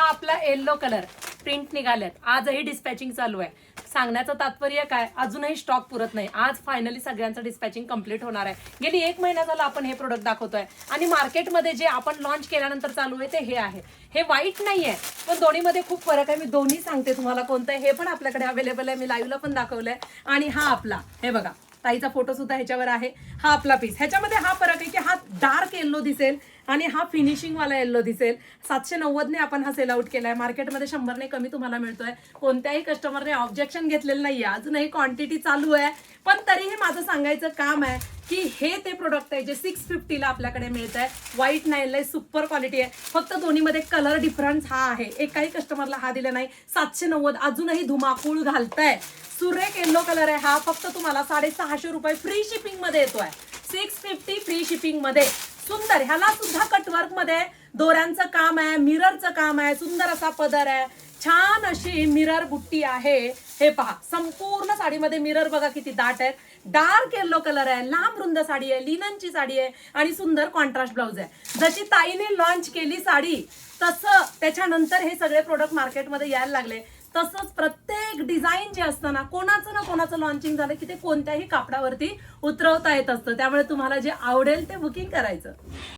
आपला yellow colour print निघाल्यात, आजही dispatching चालू आहे. सांगण्याचं तात्पर्य काय, अजूनही स्टॉक पुरत नाही. आज फायनली सगळ्यांचं डिस्पॅचिंग कंप्लीट होणार आहे. गेली 1 महिना झाला आपण हे प्रोडक्ट दाखवतोय आणि मार्केटमध्ये जे आपण लॉन्च केल्यानंतर चालू आहे ते हे आहे. हे वाईट नाहीये, पण दोन्हीमध्ये खूप फरक आहे. मी दोन्ही सांगते तुम्हाला कोणतं आहे. हे पण आपल्याकडे अवेलेबल आहे, मी लाईव्हला पण दाखवलंय. आणि हा आपला, हे बघा ताईचा फोटो सुद्धा ह्याच्यावर आहे. हा आपला पीस. ह्याच्यामध्ये हा फरक आहे की हा डार्क येल्लो दिसेल आणि हा फिनिशिंग वाला येल्लो दिसेल. 790 ने आपण हा सेल आउट केलाय. मार्केटमध्ये 100 ने कमी तुम्हाला मिळतोय. कोणत्याही कस्टमरने ऑब्जेक्शन घेतलेलं नाहीये. अजूनही क्वांटिटी चालू आहे, पण तरीही माझं सांगायचं काम आहे की हे ते प्रोडक्ट आहे जे 650 ला आपल्याकडे मिळत आहे. वाईट नाही, लय सुपर क्वालिटी आहे. फक्त दोन्हीमध्ये कलर डिफरन्स हा आहे. एकाही कस्टमरला हा दिला नाही. 790 अजूनही धुमाकूळ घालताय. सुरेख येल्लो कलर आहे हा. फक्त तुम्हाला 650 रुपये फ्री शिपिंग मध्ये येतोय. 650 फ्री शिपिंग मध्ये. सुंदर, ह्याला सुद्धा कटवर्क मध्ये दोऱ्यांचं काम आहे, मिररचं काम आहे, सुंदर असा पदर आहे, छान अशी मिरर बुट्टी आहे. हे पहा, संपूर्ण साडीमध्ये मिरर बघा किती दाट आहे. डार्क येल्लो कलर आहे, लांब रुंद साडी आहे, लिननची साडी आहे आणि सुंदर कॉन्ट्रास्ट ब्लाउज आहे. जशी ताईने लॉन्च केली साडी तसं त्याच्यानंतर हे सगळे प्रोडक्ट मार्केटमध्ये यायला लागले. तसंच प्रत्येक डिझाईन जे असतं ना कोणाचं लॉन्चिंग झालं की ते कोणत्याही कापडावरती उतरवता येत असतं. त्यामुळे तुम्हाला जे आवडेल ते बुकिंग करायचं.